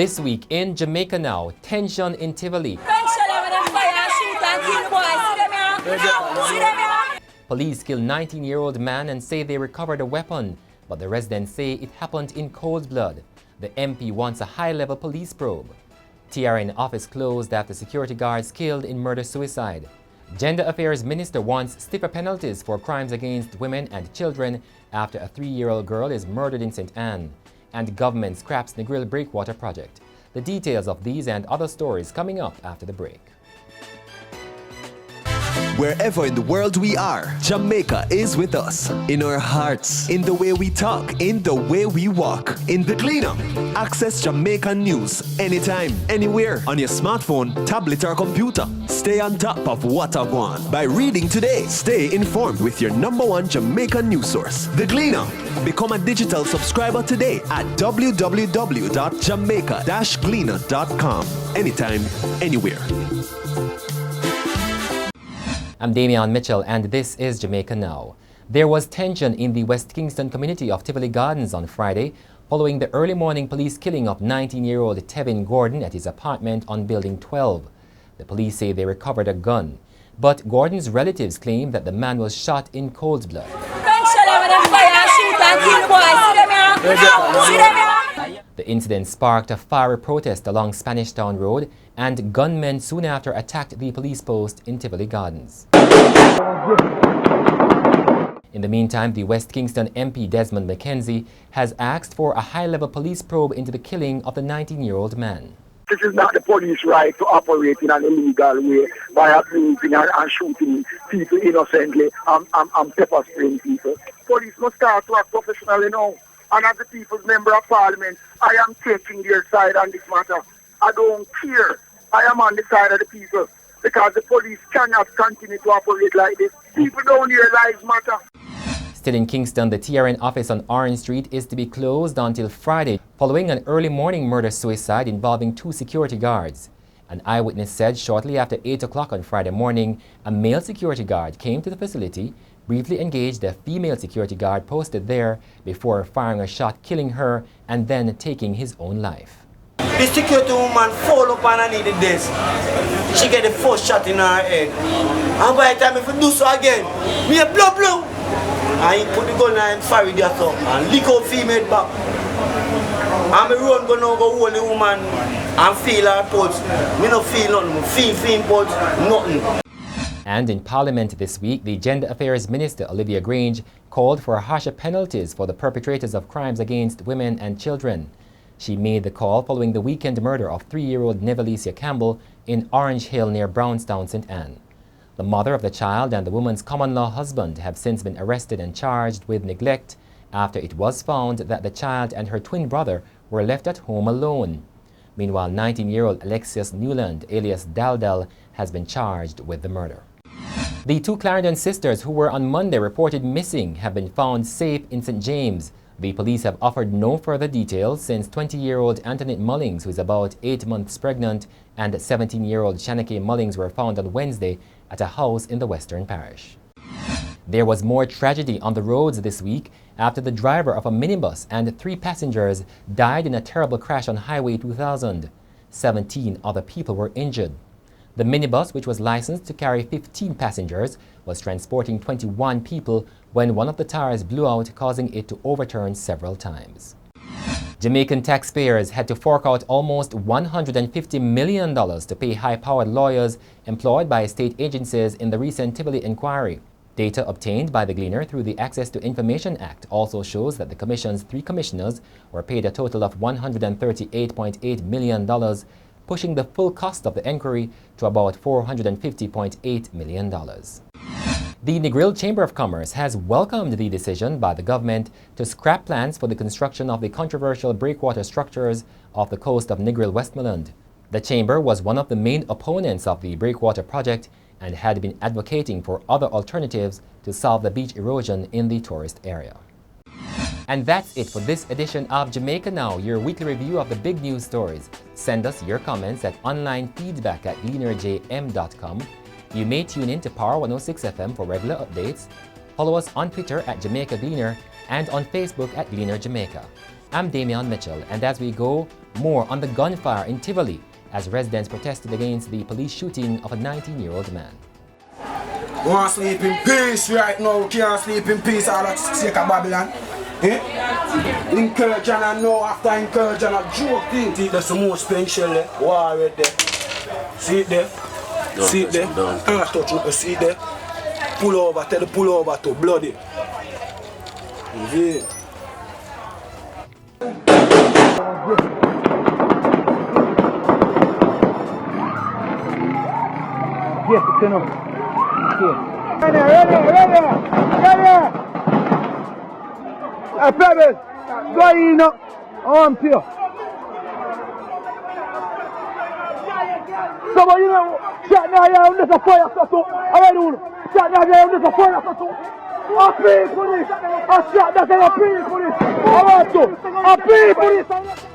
This week in Jamaica Now, tension in Tivoli. Police kill 19-year-old man and say they recovered a weapon, but the residents say it happened in cold blood. The MP wants a high-level police probe. TRN office closed after security guards killed in murder-suicide. Gender Affairs Minister wants stiffer penalties for crimes against women and children after a 3-year-old girl is murdered in St. Anne. And government scraps Negril breakwater project. The details of these and other stories coming up after the break. Wherever in the world we are, Jamaica is with us. In our hearts, in the way we talk, in the way we walk. In the Gleaner. Access Jamaican news anytime, anywhere, on your smartphone, tablet or computer. Stay on top of what I want by reading today. Stay informed with your #1 Jamaican news source, The Gleaner. Become a digital subscriber today at www.jamaica-gleaner.com. Anytime, anywhere. I'm Damian Mitchell and this is Jamaica Now. There was tension in the West Kingston community of Tivoli Gardens on Friday following the early morning police killing of 19-year-old Tevin Gordon at his apartment on Building 12. The police say they recovered a gun, but Gordon's relatives claim that the man was shot in cold blood. The incident sparked a fiery protest along Spanish Town Road, and gunmen soon after attacked the police post in Tivoli Gardens. In the meantime, the West Kingston MP Desmond McKenzie has asked for a high-level police probe into the killing of the 19-year-old man. This is not the police right to operate in an illegal way by abusing and shooting people innocently and pepper spraying people. Police must start to act professionally now. And as the People's Member of Parliament, I am taking their side on this matter. I don't care. I am on the side of the people because the police cannot continue to operate like this. People don't hear lives matter. Still in Kingston, the TRN office on Orange Street is to be closed until Friday following an early morning murder-suicide involving 2 security guards. An eyewitness said shortly after 8 o'clock on Friday morning, a male security guard came to the facility, briefly engaged a female security guard posted there before firing a shot, killing her and then taking his own life. The security woman fall up and I needed this. She get the first shot in her head. And by the time if you do so again, me a blow. And he put the gun and fire there so and lick out female back. And me run go now go hold the woman and feel her pulse. Me no feel nothing, feel pulse, nothing. And in Parliament this week, the Gender Affairs Minister Olivia Grange called for harsher penalties for the perpetrators of crimes against women and children. She made the call following the weekend murder of 3-year-old Nevelicia Campbell in Orange Hill near Brownstown, St. Anne. The mother of the child and the woman's common-law husband have since been arrested and charged with neglect after it was found that the child and her twin brother were left at home alone. Meanwhile, 19-year-old Alexius Newland, alias Daldal, has been charged with the murder. The 2 Clarendon sisters who were on Monday reported missing have been found safe in St. James. The police have offered no further details since 20-year-old Antoinette Mullings, who is about 8 months pregnant, and 17-year-old Shanake Mullings were found on Wednesday at a house in the Western Parish. There was more tragedy on the roads this week after the driver of a minibus and 3 passengers died in a terrible crash on Highway 2000. 17 other people were injured. The minibus, which was licensed to carry 15 passengers, was transporting 21 people when one of the tires blew out, causing it to overturn several times. Jamaican taxpayers had to fork out almost $150 million to pay high-powered lawyers employed by state agencies in the recent Tivoli inquiry. Data obtained by the Gleaner through the Access to Information Act also shows that the Commission's 3 commissioners were paid a total of $138.8 million, pushing the full cost of the inquiry to about $450.8 million. The Negril Chamber of Commerce has welcomed the decision by the government to scrap plans for the construction of the controversial breakwater structures off the coast of Negril, Westmoreland. The Chamber was one of the main opponents of the breakwater project and had been advocating for other alternatives to solve the beach erosion in the tourist area. And that's it for this edition of Jamaica Now, your weekly review of the big news stories. Send us your comments at onlinefeedback@gleanerjm.com. You may tune in to Power 106 FM for regular updates. Follow us on Twitter at Jamaica Gleaner and on Facebook at Gleaner Jamaica. I'm Damian Mitchell, and as we go, More on the gunfire in Tivoli as residents protested against the police shooting of a 19-year-old man. We want to sleep in peace right now. We can't sleep in peace all that sake of Babylon. Eh? Incursion and now after incursion a joke thing. See there's some more special there. War right there. See it there? Don't see it there? Touch it. See it there? Pull over, tell the pull over to bloody. You see? Yes, it's enough. Ready! Hey, Pebbles, go in up. I'm here. Somebody, you know, shot now here, there's a fire cut. I do. Shot now here, there's a fire cut. I pay for this. I shot that and I pay for this. I want to. I pay for this.